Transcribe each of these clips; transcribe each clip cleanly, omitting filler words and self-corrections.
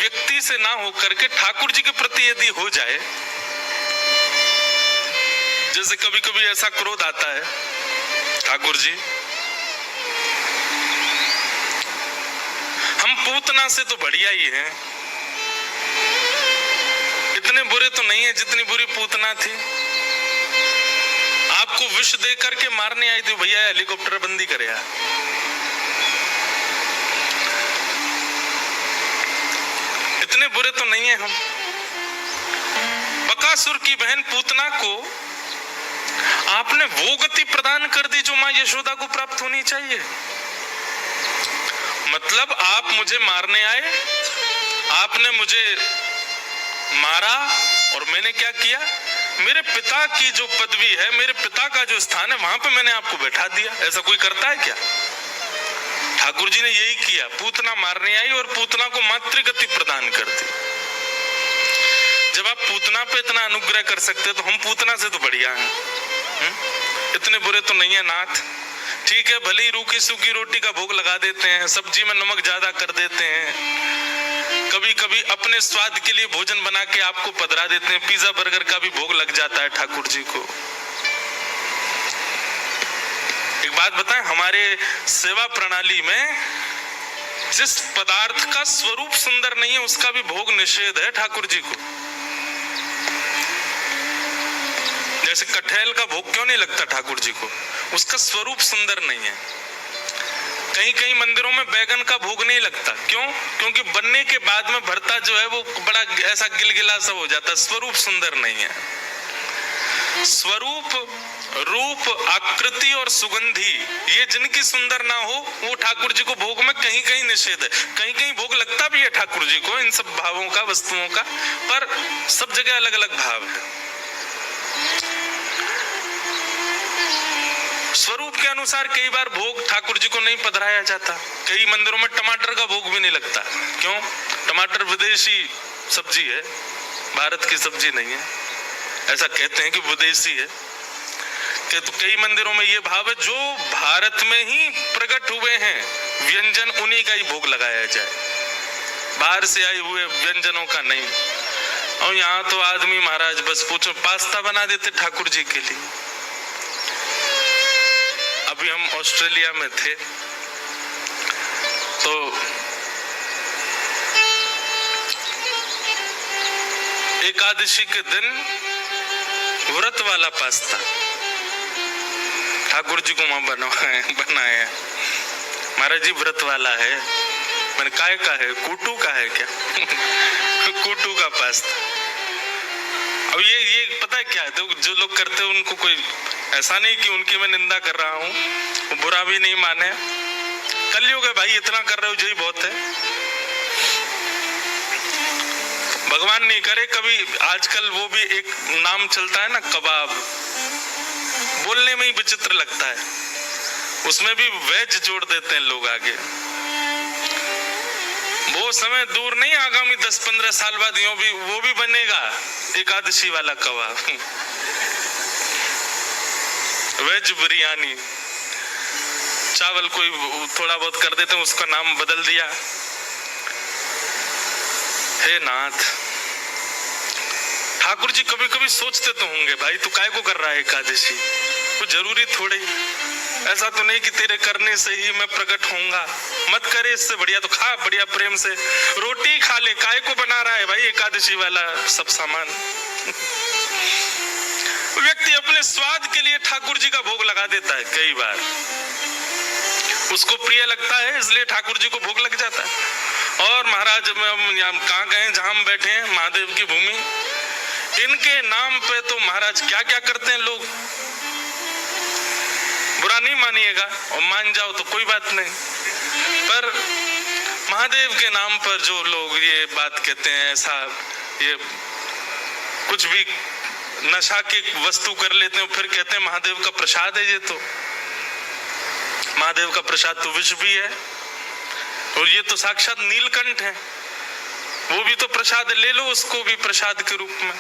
व्यक्ति से ना हो करके ठाकुर जी के प्रति यदि हो जाए, जैसे कभी कभी ऐसा क्रोध आता है, ठाकुर जी हम पूतना से तो बढ़िया ही हैं, इतने बुरे तो नहीं है जितनी बुरी पूतना थी। आपको विष दे करके मारने आई थी, भैया हेलीकॉप्टर बंदी करे यार। इतने बुरे तो नहीं है हम। बकासुर की बहन पूतना को आपने वो गति प्रदान कर दी जो मां यशोदा को प्राप्त होनी चाहिए। मतलब आप मुझे मारने आए, आपने मुझे मारा और मैंने क्या किया, मेरे पिता की जो पदवी है, मेरे पिता का जो स्थान है, वहां पे मैंने आपको बैठा दिया। ऐसा कोई करता है क्या? ठाकुर जी ने यही किया, पूतना मारने आई और पूतना को मातृगति प्रदान कर दी। जब आप पूतना पे इतना अनुग्रह कर सकते तो हम पूतना से तो बढ़िया हैं। इतने बुरे तो नहीं है नाथ। ठीक है, भले ही रूखी सूखी रोटी का भोग लगा देते हैं, सब्जी में नमक ज्यादा कर देते हैं, कभी कभी अपने स्वाद के लिए भोजन बना के आपको पधरा देते हैं, पिज्जा बर्गर का भी भोग लग जाता है ठाकुर जी को। एक बात बताएं, हमारे सेवा प्रणाली में जिस पदार्थ का स्वरूप सुंदर नहीं है उसका भी भोग निषेध है ठाकुर जी को। जैसे कटहल का भोग क्यों नहीं लगता ठाकुर जी को? उसका स्वरूप सुंदर नहीं है। कहीं कहीं मंदिरों में बैगन का भोग नहीं लगता, क्यों? क्योंकि बनने के बाद में भरता जो है वो बड़ा ऐसा गिलगिला सा हो जाता है, स्वरूप सुंदर नहीं है। स्वरूप, रूप, आकृति और सुगंधी, ये जिनकी सुंदर ना हो वो ठाकुर जी को भोग में कहीं कहीं निषेध है। कहीं कहीं भोग लगता भी है ठाकुर जी को इन सब भावों का, वस्तुओं का, पर सब जगह अलग अलग भाव है। स्वरूप के अनुसार कई बार भोग ठाकुर जी को नहीं पधराया जाता। कई मंदिरों में टमाटर का भोग भी नहीं लगता, क्यों? टमाटर विदेशी सब्जी है, भारत की सब्जी नहीं है। ऐसा कहते हैं कि विदेशी है। कि तो कई मंदिरों में ये भाव है जो भारत में ही प्रकट हुए हैं व्यंजन, उन्हीं का ही भोग लगाया जाए, बाहर से आए हुए व्यंजनों का नहीं। और यहाँ तो आदमी महाराज बस पूछो, पास्ता बना देते ठाकुर जी के लिए। अभी हम ऑस्ट्रेलिया में थे तो एकादशी के दिन व्रत वाला पास्ता ठाकुर जी को वहां बनाया। महाराज जी व्रत वाला है। मैंने काय का है? कूटू का है क्या? कूटू का पास्ता। अब ये पता है क्या है, तो जो लोग करते हैं उनको कोई ऐसा नहीं कि उनकी मैं निंदा कर रहा हूँ, बुरा भी नहीं माने। कलयुग है भाई, इतना कर रहे हो यही बहुत है। भगवान नहीं करे कभी। आजकल वो भी एक नाम चलता है ना, कबाब, बोलने में ही विचित्र लगता है, उसमें भी वेज जोड़ देते हैं लोग आगे। वो समय दूर नहीं, आगामी 10-15 साल बाद वो भी बनेगा एकादशी वाला कबाब, वेज बिरयानी। चावल कोई थोड़ा बहुत कर देते हैं, उसका नाम बदल दिया। हे नाथ, ठाकुर जी कभी कभी सोचते तो होंगे, भाई तू काय को कर रहा है एकादशी? कुछ जरूरी थोड़े, ऐसा तो नहीं कि तेरे करने से ही मैं प्रकट होऊंगा। मत करे, इससे बढ़िया तो खा, बढ़िया प्रेम से रोटी खा ले। काय को बना रहा है भाई एकादशी वाला सब सामान? व्यक्ति अपने स्वाद के लिए ठाकुर जी का भोग लगा देता है। कई बार उसको प्रिय लगता है इसलिए ठाकुर जी को भोग लग जाता है। और महाराज हम कहाँ गए, जहां हम बैठे हैं, महादेव की भूमि, इनके नाम पे तो महाराज क्या क्या करते हैं लोग। बुरा नहीं मानिएगा, और मान जाओ तो कोई बात नहीं, पर महादेव के नाम पर जो लोग ये बात कहते हैं, ऐसा ये कुछ भी नशा की वस्तु कर लेते हैं, फिर कहते हैं महादेव का प्रसाद है। ये तो महादेव का प्रसाद तो विष भी है, और ये तो साक्षात नीलकंठ है, वो भी तो प्रसाद, ले लो उसको भी प्रसाद के रूप में।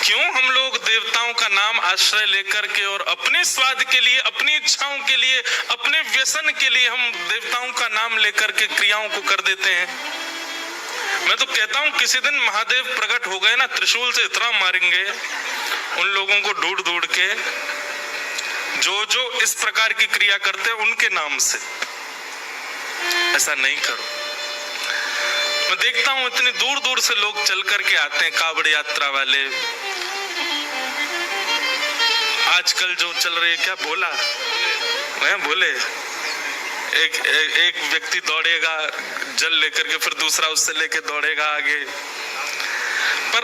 क्यों हम लोग देवताओं का नाम आश्रय लेकर के और अपने स्वाद के लिए, अपनी इच्छाओं के लिए, अपने व्यसन के लिए हम देवताओं का नाम लेकर के क्रियाओं को कर देते हैं। मैं तो कहता हूं किसी दिन महादेव प्रकट हो गए ना, त्रिशूल से इतना मारेंगे उन लोगों को ढूंढ ढूंढ के जो इस प्रकार की क्रिया करते हैं उनके नाम से। ऐसा नहीं करो। मैं देखता हूं इतनी दूर दूर से लोग चल करके आते हैं, कावड़ यात्रा वाले। आजकल जो चल रही है क्या भोला, मैं भोले, एक व्यक्ति दौड़ेगा जल लेकर के, फिर दूसरा उससे लेके दौड़ेगा आगे। पर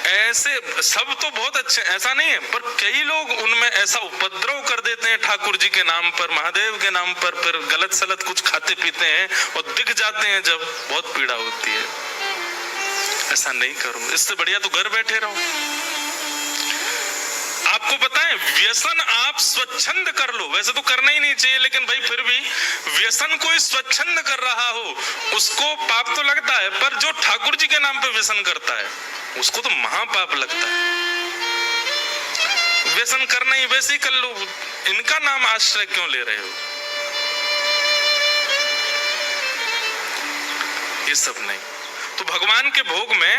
ऐसे सब तो बहुत अच्छे, ऐसा नहीं है, पर कई लोग उनमें ऐसा उपद्रव कर देते हैं ठाकुर जी के नाम पर, महादेव के नाम पर, फिर गलत सलत कुछ खाते पीते हैं और दिख जाते हैं जब, बहुत पीड़ा होती है। ऐसा नहीं करो, इससे बढ़िया तो घर बैठे रहो। आपको पता है व्यसन आप स्वच्छंद कर लो, वैसे तो करना ही नहीं चाहिए, लेकिन भाई फिर भी व्यसन कोई स्वच्छंद कर रहा हो उसको पाप तो लगता है, पर जो ठाकुर जी के नाम पे व्यसन करता है उसको तो महापाप लगता है। व्यसन करना ही वैसे ही कर लो, इनका नाम आश्रय क्यों ले रहे हो? ये सब नहीं। तो भगवान के भोग में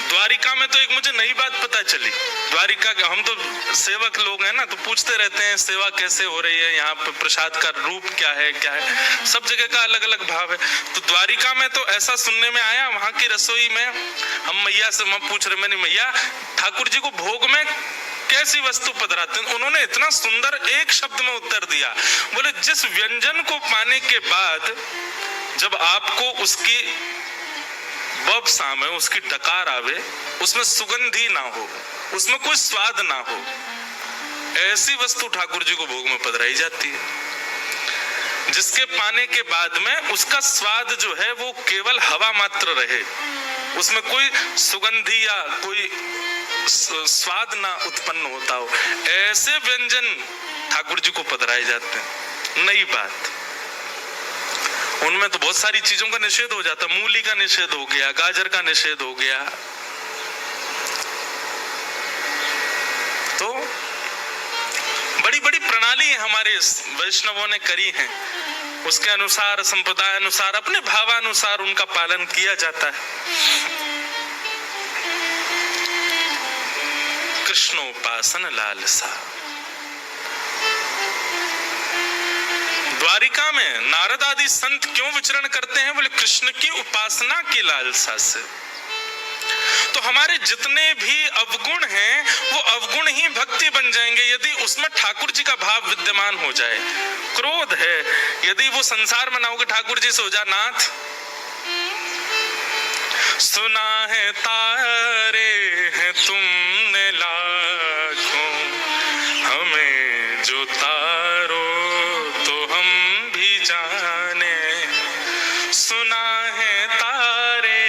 द्वारिका में तो एक मुझे नई बात पता चली। द्वारिका के हम तो सेवक लोग हैं ना, तो पूछते रहते हैं सेवा कैसे हो रही है, यहाँ पे प्रसाद का रूप क्या है, सब जगह का अलग अलग भाव है। तो द्वारिका में तो ऐसा सुनने में आया, वहां की रसोई में हम मैया से पूछ रहे, मैंने मैया ठाकुर जी को भोग में कैसी वस्तु पधराते हैं? उन्होंने इतना सुंदर एक शब्द में उत्तर दिया, बोले जिस व्यंजन को पाने के बाद जब आपको उसकी बब साम है, उसकी डकार आवे, उसमें सुगंधी ना हो, उसमें कोई स्वाद ना हो, ऐसी वस्तु ठाकुर जी को भोग में पधराई जाती है। जिसके पाने के बाद में उसका स्वाद जो है वो केवल हवा मात्र रहे, उसमें कोई सुगंधी या कोई स्वाद ना उत्पन्न होता हो, ऐसे व्यंजन ठाकुर जी को पधराए जाते हैं। नई बात, उनमें तो बहुत सारी चीजों का निषेध हो जाता, मूली का निषेध हो गया, गाजर का निषेध हो गया। तो बड़ी बड़ी प्रणाली हमारे वैष्णवों ने करी है, उसके अनुसार संप्रदाय अनुसार अपने भावानुसार उनका पालन किया जाता है। कृष्णोपासन लालसा। द्वारिका में नारद आदि संत क्यों विचरण करते हैं? बोले कृष्ण की उपासना की लालसा से। तो हमारे जितने भी अवगुण हैं वो अवगुण ही भक्ति बन जाएंगे यदि उसमें ठाकुर जी का भाव विद्यमान हो जाए। क्रोध है, यदि वो संसार में ना हो कि ठाकुर जी से हो जा नाथ, सुना है तारे हैं तुमने लाखों, हमें जो तारो तो हम भी जाने, सुना है तारे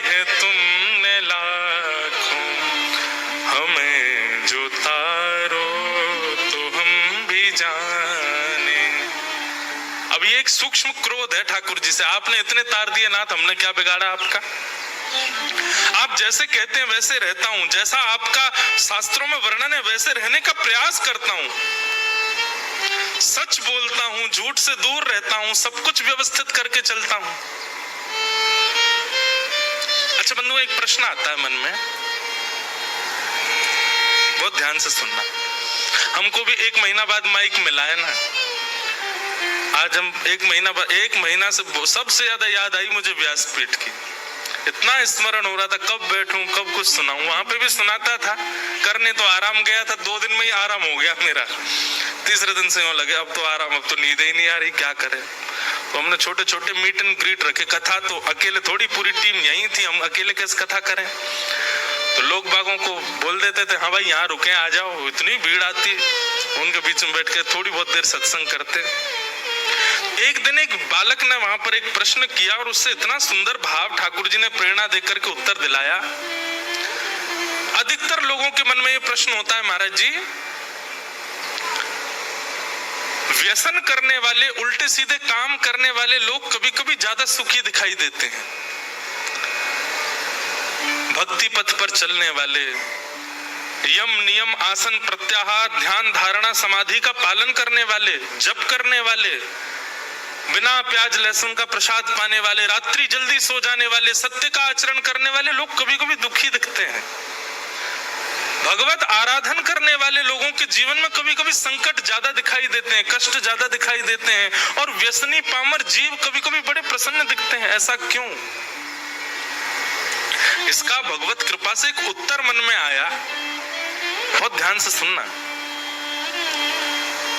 हैं तुमने लाखों, हमें जो तारो तो हम भी जाने। अब ये एक सूक्ष्म क्रोध है ठाकुर जी से, आपने इतने तार दिए नाथ, हमने क्या बिगाड़ा आपका? आप जैसे कहते हैं वैसे रहता हूं, जैसा आपका शास्त्रों में वर्णन है वैसे रहने का प्रयास करता हूं, सच बोलता हूं, झूठ से दूर रहता हूं, सब कुछ व्यवस्थित करके चलता हूं। अच्छा बंधु, एक प्रश्न आता है मन में, बहुत ध्यान से सुनना। हमको भी 1 महीना बाद माइक मिला है ना, आज हम 1 महीना से सबसे ज्यादा याद आई मुझे व्यासपीठ की। इतना स्मरण हो रहा था कब बैठूं कब कुछ सुनाऊं, वहां पे भी सुनाता था, करने तो आराम गया था, 2 दिन में ही आराम हो गया मेरा, तीसरे दिन से यूं लगे अब तो आराम, अब तो नींद ही नहीं आ रही, क्या करें। तो हमने छोटे छोटे मीट एंड ग्रीट रखे, कथा तो अकेले थोड़ी, पूरी टीम यही थी, हम अकेले कैसे कथा करें। तो लोग बागों को बोल देते थे हाँ भाई यहाँ रुके, आ जाओ, इतनी भीड़ आती, उनके बीच में बैठ के थोड़ी बहुत देर सत्संग करते। एक दिन एक बालक ने वहां पर एक प्रश्न किया और उससे इतना सुंदर भाव ठाकुर जी ने प्रेरणा देकर के उत्तर दिलाया। अधिकतर लोगों के मन में ये प्रश्न होता है महाराज जी, व्यसन करने वाले, उल्टे सीधे काम करने वाले लोग कभी कभी ज्यादा सुखी दिखाई देते हैं, भक्ति पथ पर चलने वाले, यम नियम आसन प्रत्याहार ध्यान धारणा समाधि का पालन करने वाले, जप करने वाले, बिना प्याज लहसुन का प्रसाद पाने वाले, रात्रि जल्दी सो जाने वाले, सत्य का आचरण करने वाले लोग कभी कभी दुखी दिखते हैं। भगवत आराधन करने वाले लोगों के जीवन में कभी कभी संकट ज्यादा दिखाई देते हैं, कष्ट ज्यादा दिखाई देते हैं, और व्यसनी पामर जीव कभी कभी बड़े प्रसन्न दिखते हैं। ऐसा क्यों? इसका भगवत कृपा से एक उत्तर मन में आया, बहुत ध्यान से सुनना।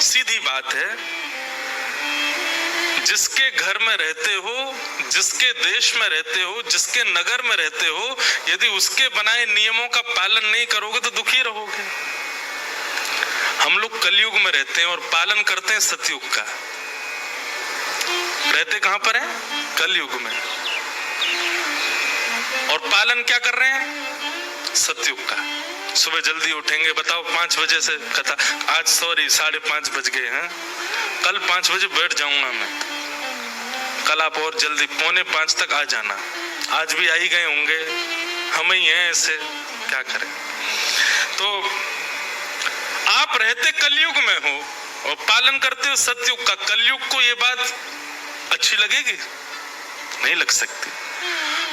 सीधी बात है, जिसके घर में रहते हो, जिसके देश में रहते हो, जिसके नगर में रहते हो, यदि उसके बनाए नियमों का पालन नहीं करोगे तो दुखी रहोगे। हम लोग कलयुग में रहते हैं और पालन करते हैं सतयुग का। रहते कहां पर हैं? कलयुग में। और पालन क्या कर रहे हैं? सतयुग का। सुबह जल्दी उठेंगे, बताओ 5 बजे से कथा, आज सॉरी 5:30 बज गए हैं, कल 5 बजे बैठ जाऊंगा मैं, कल आप और जल्दी 4:45 तक आ जाना। आज भी आ ही गए होंगे, हम ही हैं ऐसे, क्या करें। तो आप रहते कलयुग में हो और पालन करते हो सतयुग का। कलयुग को ये बात अच्छी लगेगी? नहीं लग सकती।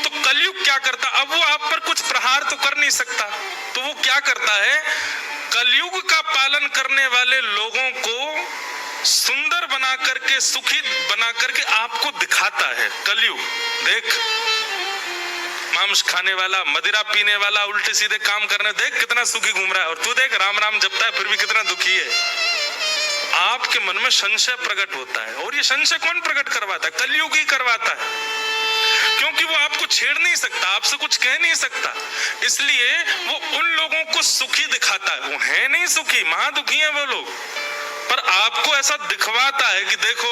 तो कलयुग क्या करता? अब वो आप पर कुछ प्रहार तो कर नहीं सकता, तो वो क्या करता है? कलयुग का पालन करने वाले लोगों को सुंदर बना करके, सुखी बना करके आपको दिखाता है। कलयुग देख, मांस खाने वाला, मदिरा पीने वाला, उल्टे सीधे काम करने, देख कितना सुखी घूम रहा है, और तू देख राम राम जपता है फिर भी कितना दुखी है। आपके मन में संशय प्रकट होता है, और ये संशय कौन प्रकट करवाता है? कलयुग ही करवाता है, क्योंकि वो आपको छेड़ नहीं सकता, आपसे कुछ कह नहीं सकता, इसलिए वो उन लोगों को सुखी दिखाता है। वो है नहीं सुखी, महादुखी है वो लोग, पर आपको ऐसा दिखवाता है कि देखो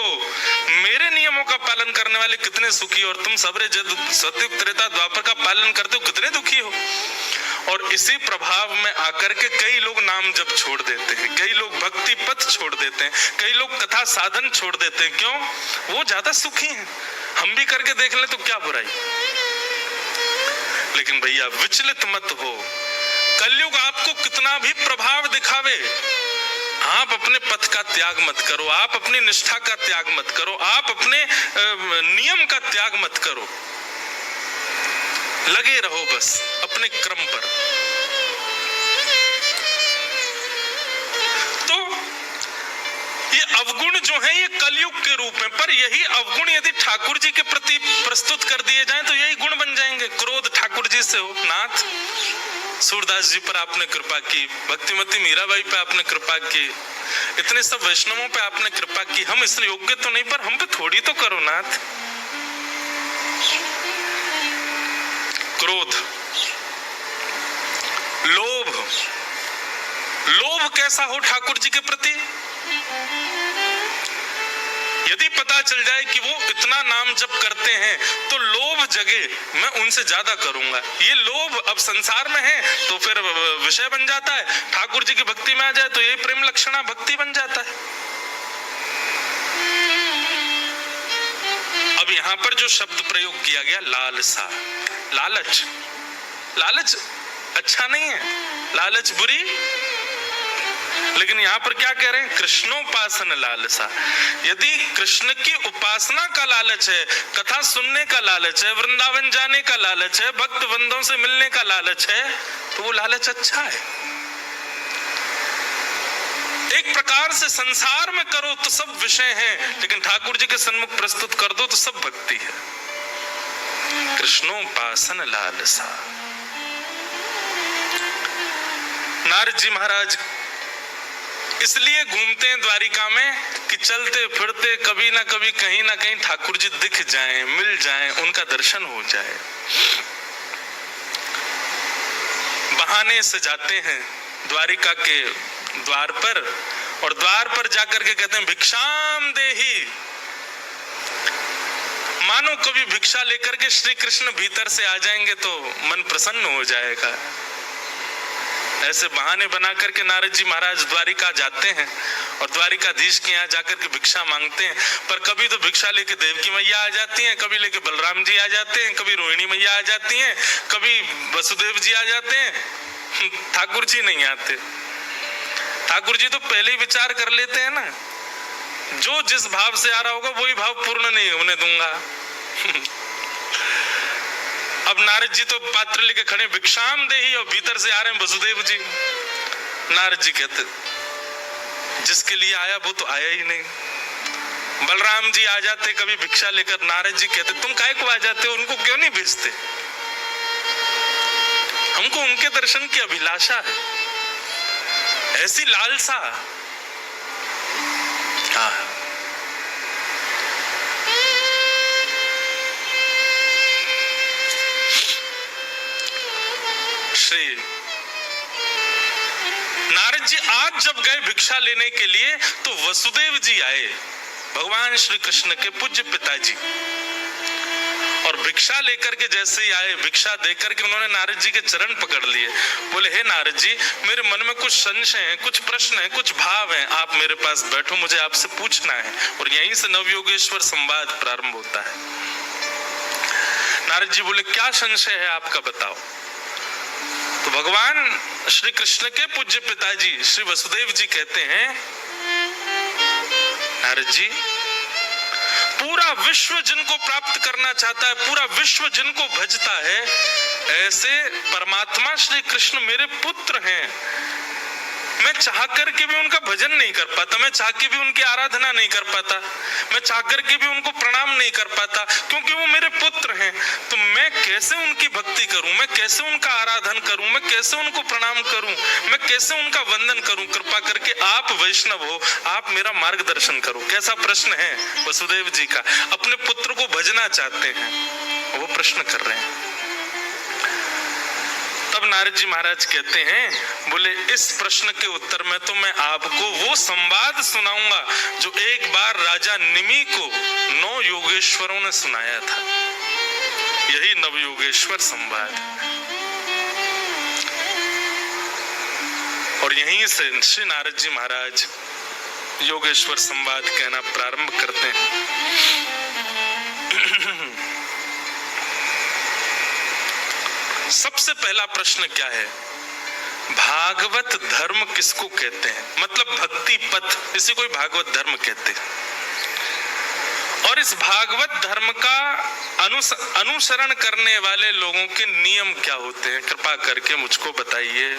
मेरे नियमों का पालन करने वाले कितने सुखी, और तुम सबरे सतयुग त्रेता द्वापर का पालन करते हो कितने दुखी हो। और इसी प्रभाव में आकर के कई लोग नाम जप छोड़ देते हैं, कई लोग भक्ति पथ छोड़ देते हैं, कई लोग कथा साधन छोड़ देते हैं। क्यों? वो ज्यादा सुखी हैं। हम भी करके देख ले तो क्या बुराई। लेकिन भैया विचलित मत हो, कलयुग आपको कितना भी प्रभाव दिखावे, आप अपने पथ का त्याग मत करो, आप अपनी निष्ठा का त्याग मत करो, आप अपने नियम का त्याग मत करो, लगे रहो बस अपने क्रम पर। तो ये अवगुण जो है ये कलयुग के रूप में, पर यही अवगुण यदि ठाकुर जी के प्रति प्रस्तुत कर दिए जाएं तो यही गुण बन जाएंगे। क्रोध ठाकुर जी से हो, नाथ सूरदास जी पर आपने कृपा की, भक्तिमती मीराबाई पे आपने कृपा की, इतने सब वैष्णवों पे आपने कृपा की, हम इस योग्य तो नहीं पर हम पे थोड़ी तो करो नाथ। क्रोध, लोभ, लोभ कैसा हो ठाकुर जी के प्रति? यदि पता चल जाए कि वो इतना नाम जप करते हैं तो लोभ जगे, मैं उनसे ज्यादा करूंगा, ये लोभ अब संसार में है तो फिर विषय बन जाता है। ठाकुर जी की भक्ति में आ जाए तो ये प्रेम लक्षणा भक्ति बन जाता है। अब यहां पर जो शब्द प्रयोग किया गया लालसा, लालच, लालच अच्छा नहीं है, लालच बुरी, लेकिन यहां पर क्या कह रहे हैं? कृष्णोपासन लालसा। यदि कृष्ण की उपासना का लालच है, कथा सुनने का लालच है, वृंदावन जाने का लालच है, भक्त बंधुओं से मिलने का लालच है, तो वो लालच अच्छा है। एक प्रकार से संसार में करो तो सब विषय हैं, लेकिन ठाकुर जी के सन्मुख प्रस्तुत कर दो तो सब भक्ति है। कृष्णोपासन लालसा। नारद जी महाराज इसलिए घूमते हैं द्वारिका में कि चलते फिरते कभी ना कभी कहीं ना कहीं ठाकुर जी दिख जाएं, मिल जाएं, उनका दर्शन हो जाए। बहाने से जाते हैं द्वारिका के द्वार पर, और द्वार पर जाकर के कहते हैं भिक्षाम देहि। मानो कभी भिक्षा लेकर के श्री कृष्ण भीतर से आ जाएंगे तो मन प्रसन्न हो जाएगा। ऐसे बहाने बना करके नारद जी महाराज द्वारिका जाते हैं और द्वारिकाधीश के यहाँ जाकर के भिक्षा मांगते हैं। पर कभी तो भिक्षा लेके देवकी मैया आ जाती हैं, कभी लेके बलराम जी आ जाते हैं, कभी रोहिणी मैया आ जाती हैं, कभी वसुदेव जी आ जाते हैं, ठाकुर जी नहीं आते। ठाकुर जी तो पहले ही विचार कर लेते हैं ना, जो जिस भाव से आ रहा होगा वही भाव पूर्ण नहीं होने दूंगा। अब नारद जी तो पात्र लेके खड़े, भिक्षाम देही, और भीतर से आ रहे हैं वसुदेव जी। नारद जी कहते जिसके लिए आया वो तो आया ही नहीं। बलराम जी आ जाते कभी भिक्षा लेकर, नारद जी कहते तुम काहे को आ जाते हो, उनको क्यों नहीं भेजते, हमको उनके दर्शन की अभिलाषा है, ऐसी लालसा। हाँ, श्री नारद जी आज जब गए भिक्षा लेने के लिए तो वसुदेव जी आए, भगवान श्री कृष्ण के पूज्य पिताजी, और भिक्षा लेकर के जैसे ही आए, भिक्षा देकर के उन्होंने नारद जी के चरण पकड़ लिए। बोले हे नारद जी, मेरे मन में कुछ संशय है, कुछ प्रश्न है, कुछ भाव है, आप मेरे पास बैठो, मुझे आपसे पूछना है। और यहीं से नवयोगेश्वर संवाद प्रारंभ होता है। नारद जी बोले क्या संशय है आपका, बताओ। तो भगवान श्री कृष्ण के पूज्य पिताजी श्री वसुदेव जी कहते हैं, नारद जी, पूरा विश्व जिनको प्राप्त करना चाहता है, पूरा विश्व जिनको भजता है, ऐसे परमात्मा श्री कृष्ण मेरे पुत्र हैं। मैं चाह करके भी उनका भजन नहीं कर पाता, मैं चाह के भी उनकी आराधना नहीं कर पाता, मैं चाह करके भी उनको प्रणाम नहीं कर पाता, क्योंकि वो मेरे पुत्र हैं। तो मैं कैसे उनकी भक्ति करूं, मैं कैसे उनका आराधन करूं, मैं कैसे उनको प्रणाम करूं, मैं कैसे उनका वंदन करूं। कृपा करके आप वैष्णव हो, आप मेरा मार्गदर्शन करो। कैसा प्रश्न है वसुदेव जी का, अपने पुत्र को भजना चाहते हैं, वो प्रश्न कर रहे हैं। तब नारद जी महाराज कहते हैं, बोले इस प्रश्न के उत्तर में तो मैं आपको वो संवाद सुनाऊंगा जो एक बार राजा निमि को 9 योगेश्वरों ने सुनाया था। यही नवयोगेश्वर संवाद। और यहीं से श्री नारद जी महाराज योगेश्वर संवाद कहना प्रारंभ करते हैं। सबसे पहला प्रश्न क्या है, भागवत धर्म किसको कहते हैं, मतलब भक्ति पथ, इसी को भागवत धर्म कहते हैं। और इस भागवत धर्म का अनुसरण करने वाले लोगों के नियम क्या होते हैं, कृपा करके मुझको बताइए।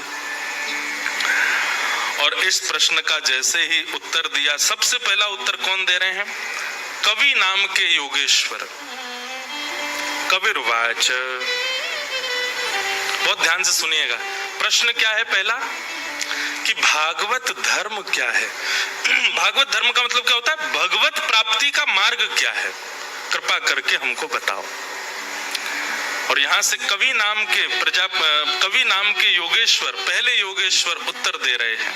और इस प्रश्न का जैसे ही उत्तर दिया, सबसे पहला उत्तर कौन दे रहे हैं, कवि नाम के योगेश्वर। कबीरवाच, बहुत ध्यान से सुनिएगा। प्रश्न क्या है पहला, कि भागवत धर्म क्या है। भागवत धर्म का मतलब क्या होता है, भगवत प्राप्ति का मार्ग क्या है, कृपा करके हमको बताओ। और यहाँ से कवि नाम के योगेश्वर, पहले योगेश्वर उत्तर दे रहे हैं।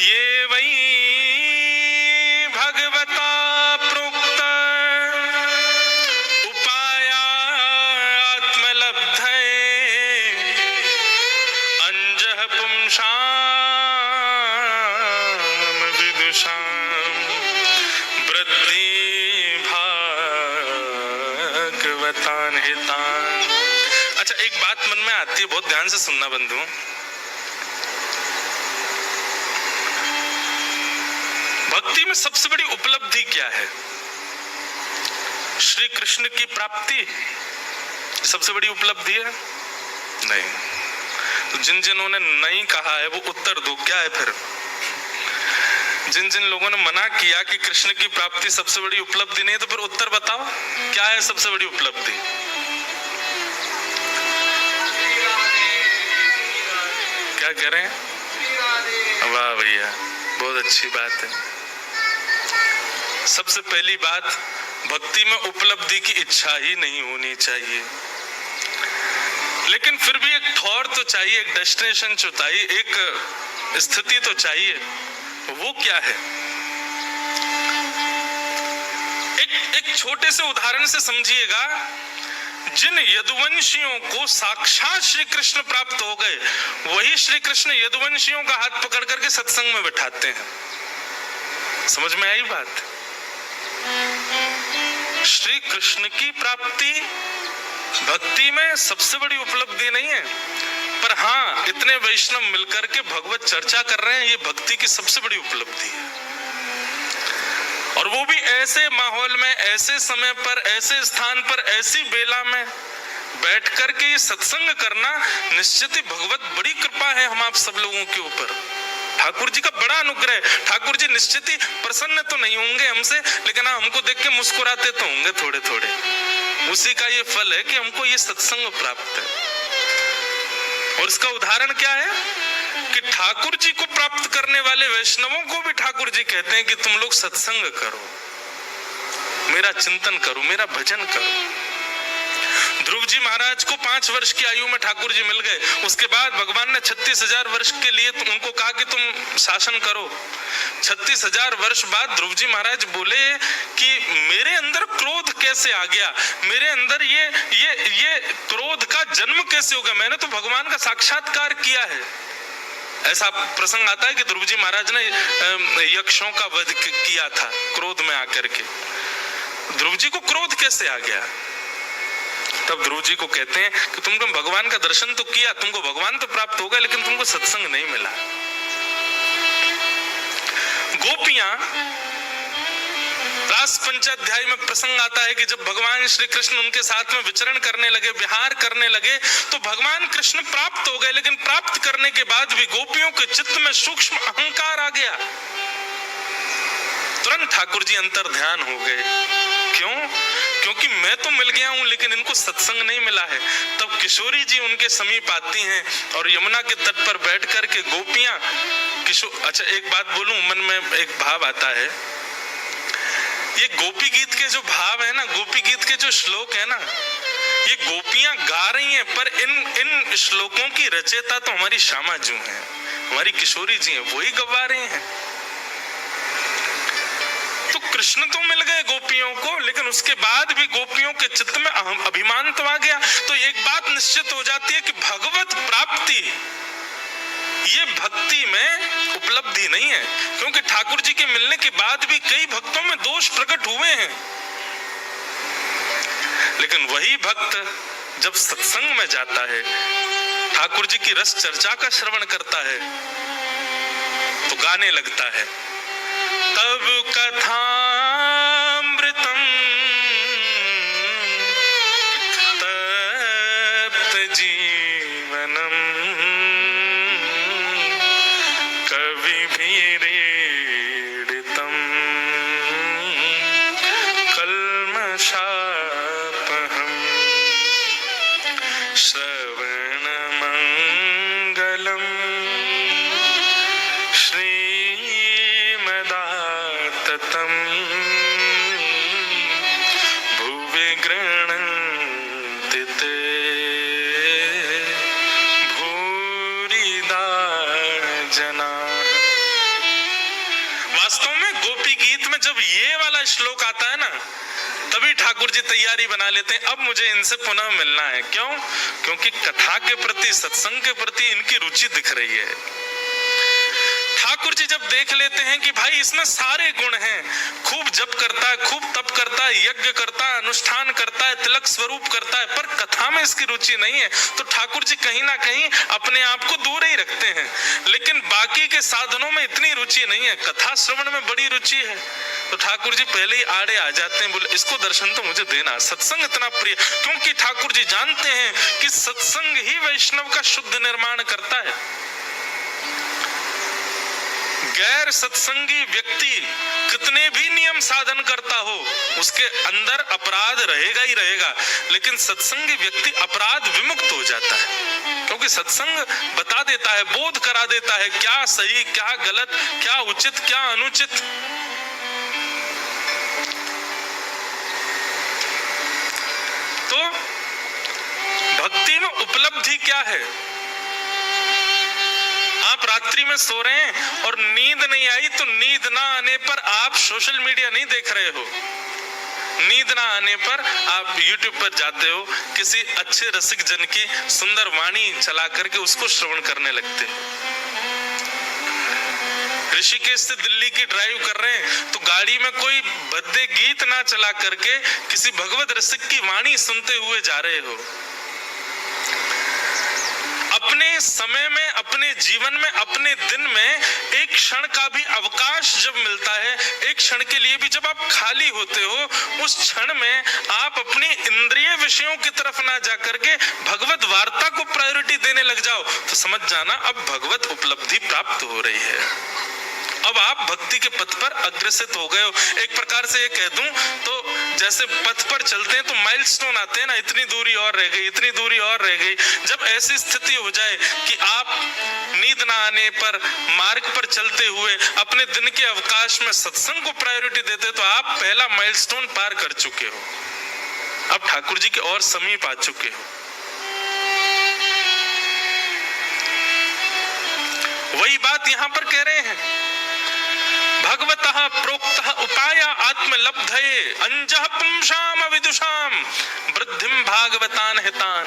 ये वही भगवता प्रोक्त उपाया आत्मलब्धे अंजः पुंसाम विदुषाम वृद्धि भागवतान हितान। अच्छा, एक बात मन में आती है, बहुत ध्यान से सुनना बंधु। भक्ति में सबसे बड़ी उपलब्धि क्या है, श्री कृष्ण की प्राप्ति सबसे बड़ी उपलब्धि है? नहीं। तो जिन जिनों ने नहीं कहा है वो उत्तर दो, क्या है फिर? जिन जिन लोगों ने मना किया कि कृष्ण की प्राप्ति सबसे बड़ी उपलब्धि नहीं है, तो फिर उत्तर बताओ क्या है सबसे बड़ी उपलब्धि? क्या कह रहे हैं? वाह भैया, बहुत अच्छी बात है। सबसे पहली बात, भक्ति में उपलब्धि की इच्छा ही नहीं होनी चाहिए, लेकिन फिर भी एक ठौर तो चाहिए, एक डेस्टिनेशन तो चाहिए, एक स्थिति तो चाहिए। वो क्या है? एक छोटे से उदाहरण से समझिएगा जिन यदुवंशियों को साक्षात श्री कृष्ण प्राप्त हो गए, वही श्री कृष्ण यदुवंशियों का हाथ पकड़ करके सत्संग में बिठाते हैं। समझ में आई बात? श्री कृष्ण की प्राप्ति भक्ति में सबसे बड़ी उपलब्धि नहीं है, पर हाँ, इतने वैष्णव मिलकर के भगवत चर्चा कर रहे हैं, ये भक्ति की सबसे बड़ी उपलब्धि है। और वो भी ऐसे माहौल में, ऐसे समय पर, ऐसे स्थान पर, ऐसी बेला में बैठ करके ये सत्संग करना निश्चित ही भगवत बड़ी कृपा है हम आप सब लोगों के ऊपर। ठाकुर जी का बड़ा अनुग्रह। ठाकुर जी निश्चित ही प्रसन्न तो नहीं होंगे हमसे, लेकिन हमको देख के मुस्कुराते तो होंगे थोड़े थोड़े। उसी का ये फल है कि हमको ये सत्संग प्राप्त है। और इसका उदाहरण क्या है कि ठाकुर जी को प्राप्त करने वाले वैष्णवों को भी ठाकुर जी कहते हैं कि तुम लोग सत्संग करो, मेरा चिंतन करो, मेरा भजन करो। ध्रुव जी महाराज को 5 वर्ष की आयु में ठाकुर जी मिल गए। उसके बाद भगवान ने 36,000 वर्ष के लिए उनको कहा कि तुम शासन करो। 36,000 वर्ष बाद ध्रुव जी महाराज बोले कि मेरे अंदर क्रोध कैसे आ गया, मेरे अंदर ये क्रोध का जन्म कैसे हो गया, मैंने तो भगवान का साक्षात्कार किया है। ऐसा प्रसंग आता है कि ध्रुव जी महाराज ने यक्षों का वध किया था क्रोध में आकर के। ध्रुव जी को क्रोध कैसे आ गया? तब ध्रुव जी को कहते हैं कि तुमने भगवान का दर्शन तो किया, तुमको भगवान तो प्राप्त हो गया, लेकिन तुमको सत्संग नहीं मिला। गोपियां, रास पंचाध्याय में प्रसंग आता है कि जब भगवान श्री कृष्ण उनके साथ में विचरण करने लगे, विहार करने लगे, तो भगवान कृष्ण प्राप्त हो गए, लेकिन प्राप्त करने के बाद भी गोपियों के चित्त में सूक्ष्म अहंकार आ गया। तुरंत ठाकुर जी अंतर ध्यान हो गए। क्यों? क्योंकि मैं तो मिल गया हूं, लेकिन इनको सत्संग नहीं मिला है। तब किशोरी जी उनके समीप आती हैं और यमुना के तट पर बैठ कर के गोपियां अच्छा एक बात बोलूं, मन में एक भाव आता है। ये गोपी गीत के जो भाव है ना, गोपी गीत के जो श्लोक है ना, ये गोपियां गा रही हैं, पर इन श्लोकों की रचयिता तो हमारी श्यामा जी हैं, हमारी किशोरी जी हैं, वही गवा रहे हैं। तो कृष्ण तो मिल गए गोपियों को, लेकिन उसके बाद भी गोपियों के चित्त में अभिमान तो आ गया। तो एक बात निश्चित हो जाती है कि भगवत प्राप्ति ये भक्ति में उपलब्धि नहीं है, क्योंकि ठाकुर जी के मिलने के बाद भी कई भक्तों में दोष प्रकट हुए हैं। लेकिन वही भक्त जब सत्संग में जाता है, ठाकुर जी की रस चर्चा का श्रवण करता है, तो गाने लगता है, तब कथामृतम तप्त जीवनम कविभिरीडितम कल्मषापहम श्रवणमंगलम भुवि गृह्णन्ति ते भूरिदा जनाः। वास्तव में गोपी गीत में जब ये वाला श्लोक आता है ना, तभी ठाकुर जी तैयारी बना लेते हैं, अब मुझे इनसे पुनः मिलना है। क्यों? क्योंकि कथा के प्रति, सत्संग के प्रति इनकी रुचि दिख रही है। ठाकुर जी जब देख लेते हैं कि भाई इसमें सारे गुण हैं, खूब जप करता है, खूब तप करता है, यज्ञ करता है, अनुष्ठान करता है, तिलक स्वरूप करता है, पर कथा में इसकी रुचि नहीं है, तो ठाकुर जी कहीं ना कहीं अपने आप को दूर ही रखते हैं। लेकिन बाकी के साधनों में इतनी रुचि नहीं है, कथा श्रवण में बड़ी रुचि है। तो ठाकुर जी पहले ही आड़े आ जाते हैं, बोले इसको दर्शन तो मुझे देना, सत्संग इतना प्रिय। क्योंकि ठाकुर जी जानते हैं कि सत्संग ही वैष्णव का शुद्ध निर्माण करता है। गैर सत्संगी व्यक्ति कितने भी नियम साधन करता हो, उसके अंदर अपराध रहेगा ही रहेगा, लेकिन सत्संगी व्यक्ति अपराध विमुक्त हो जाता है, क्योंकि सत्संग बता देता है, बोध करा देता है क्या सही, क्या गलत, क्या उचित, क्या अनुचित। तो भक्ति में उपलब्धि क्या है? आप रात्रि में सो रहे हैं और नींद नहीं आई, तो नींद ना आने पर आप सोशल मीडिया नहीं देख रहे हो, नींद ना आने पर आप YouTube पर जाते हो, किसी अच्छे रसिक जन की सुंदर वाणी चला करके उसको श्रवण करने लगते हो। ऋषिकेश से दिल्ली की ड्राइव कर रहे हैं तो गाड़ी में कोई भद्दे गीत ना चला करके किसी भगवत रसिक की वाणी सुनते हुए जा रहे हो। अपने समय में, अपने जीवन में, अपने दिन में एक क्षण का भी अवकाश जब मिलता है, एक क्षण के लिए भी जब आप खाली होते हो, उस क्षण में आप अपनी इंद्रिय विषयों की तरफ ना जाकर के भगवत वार्ता को प्रायोरिटी देने लग जाओ तो समझ जाना अब भगवत उपलब्धि प्राप्त हो रही है। अब आप भक्ति के पथ पर अग्रसित हो गए हो। एक प्रकार से ये कह दूं तो जैसे पथ पर चलते हैं तो माइलस्टोन आते हैं ना, इतनी दूरी और रह गई, इतनी दूरी और रह गई। जब ऐसी स्थिति हो जाए कि आप नींद ना आने पर मार्ग पर चलते हुए अपने दिन के अवकाश में सत्संग को प्रायोरिटी देते तो आप पहला माइलस्टोन पार कर चुके हो, अब ठाकुर जी के और समीप आ चुके हो। वही बात यहां पर कह रहे हैं, भगवतः प्रोक्तः उपाय आत्मलब्धये अंजः पुंसाम विदुषाम वृद्धिम भागवतान हितान।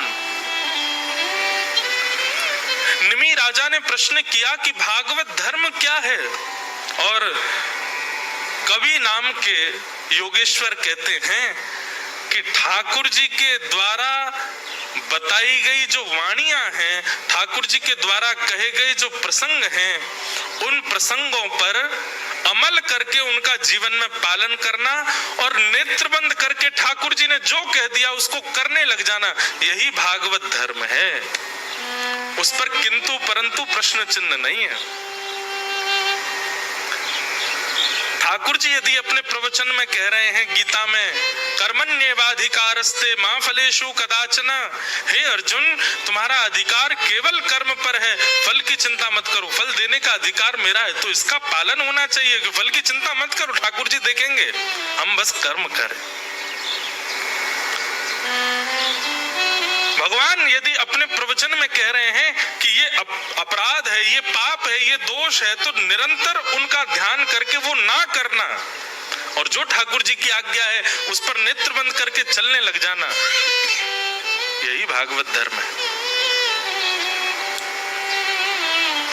निमि राजा ने प्रश्न किया कि भागवत धर्म क्या है, और कवि नाम के योगेश्वर कहते हैं कि ठाकुर जी के द्वारा बताई गई जो वाणियां हैं, ठाकुर जी के द्वारा कहे गए जो प्रसंग हैं, उन प्रसंगों पर अमल करके उनका जीवन में पालन करना और नेत्र बंद करके ठाकुर जी ने जो कह दिया उसको करने लग जाना, यही भागवत धर्म है। उस पर किंतु परंतु प्रश्न चिन्ह नहीं है। ठाकुर जी यदि अपने प्रवचन में कह रहे हैं गीता में, कर्मण्येवाधिकारस्ते मा फलेषु कदाचन, हे अर्जुन तुम्हारा अधिकार केवल कर्म पर है, फल की चिंता मत करो, फल देने का अधिकार मेरा है, तो इसका पालन होना चाहिए कि फल की चिंता मत करो, ठाकुर जी देखेंगे, हम बस कर्म करें। भगवान यदि अपने प्रवचन में कह रहे हैं कि ये अपराध है, ये पाप है, ये दोष है, तो निरंतर उनका ध्यान करके वो ना करना और जो ठाकुर जी की आज्ञा है उस पर नेत्र बंद करके चलने लग जाना, यही भागवत धर्म है।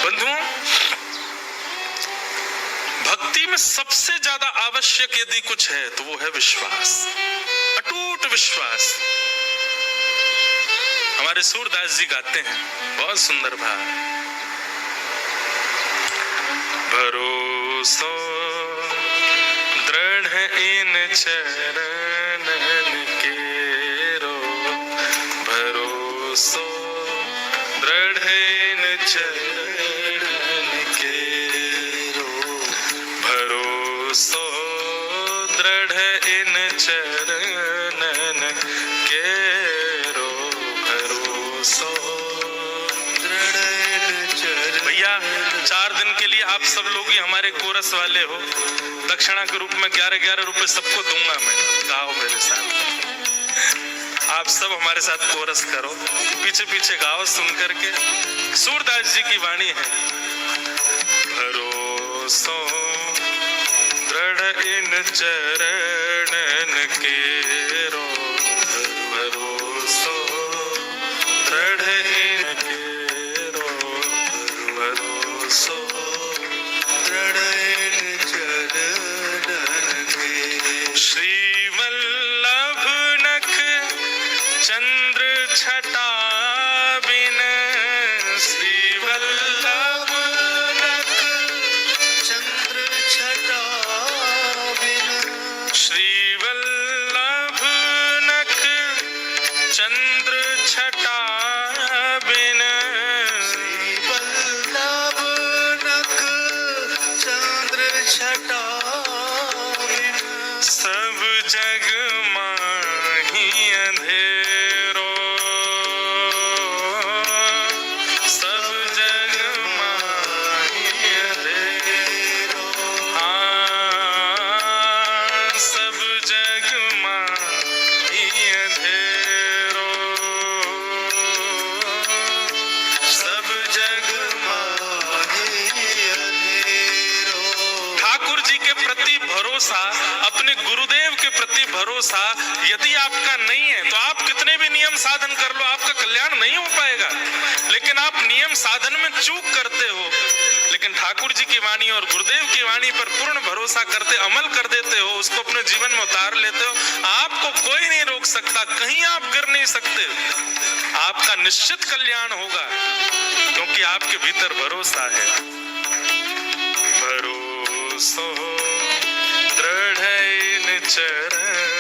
बंधुओं, भक्ति में सबसे ज्यादा आवश्यक यदि कुछ है तो वो है विश्वास, अटूट विश्वास। हमारे सूरदास जी गाते हैं बहुत सुंदर भाव, भरोसो दृढ़ इन चरणन केरो, भरोसो दृढ़ इन चरणन केरो, भरोसो दृढ़ इन चरणन केरो, भरोसो दृढ़ इन चरणन। भैया 4 दिन के लिए आप सब लोग ही हमारे कोरस वाले हो, दक्षिणा के रूप में 11-11 रुपए सबको दूंगा मैं, गाओ मेरे साथ, आप सब हमारे साथ कोरस करो, पीछे पीछे गाओ सुन करके। सूरदास जी की वाणी है, भरोसो दृढ़ इन चरणन केरो, भरोसो दृढ़ इन केरो, भरोसो दृढ़ इन चरणन केरो। श्री वल्लभ नख चंद्र छटा बिन, श्री वल्लभ नख चंद्र छटा बिन, श्री वल्लभ नख चंद्र छटा बिन, श्री वल्लभ नख चंद्र छटा बिन, सब जग माही अंधेरो, सब जग माही अंधेरो, हाँ सब जग माही अंधेरो, सब जग माही अंधेरो। ठाकुर जी के प्रति भरोसा अपने गुरु गुरुदेव के प्रति भरोसा यदि आपका नहीं है तो आप कितने भी नियम साधन कर लो, आपका कल्याण नहीं हो पाएगा। लेकिन आप नियम साधन में चूक करते हो, लेकिन ठाकुर जी की वाणी और गुरुदेव की वाणी पर पूर्ण भरोसा करते, अमल कर देते हो, उसको अपने जीवन में उतार लेते हो, आपको कोई नहीं रोक सकता, कहीं आप गिर नहीं सकते। आपका निश्चित कल्याण होगा, क्योंकि आपके भीतर भरोसा है। भरोसो दृढ़ चरण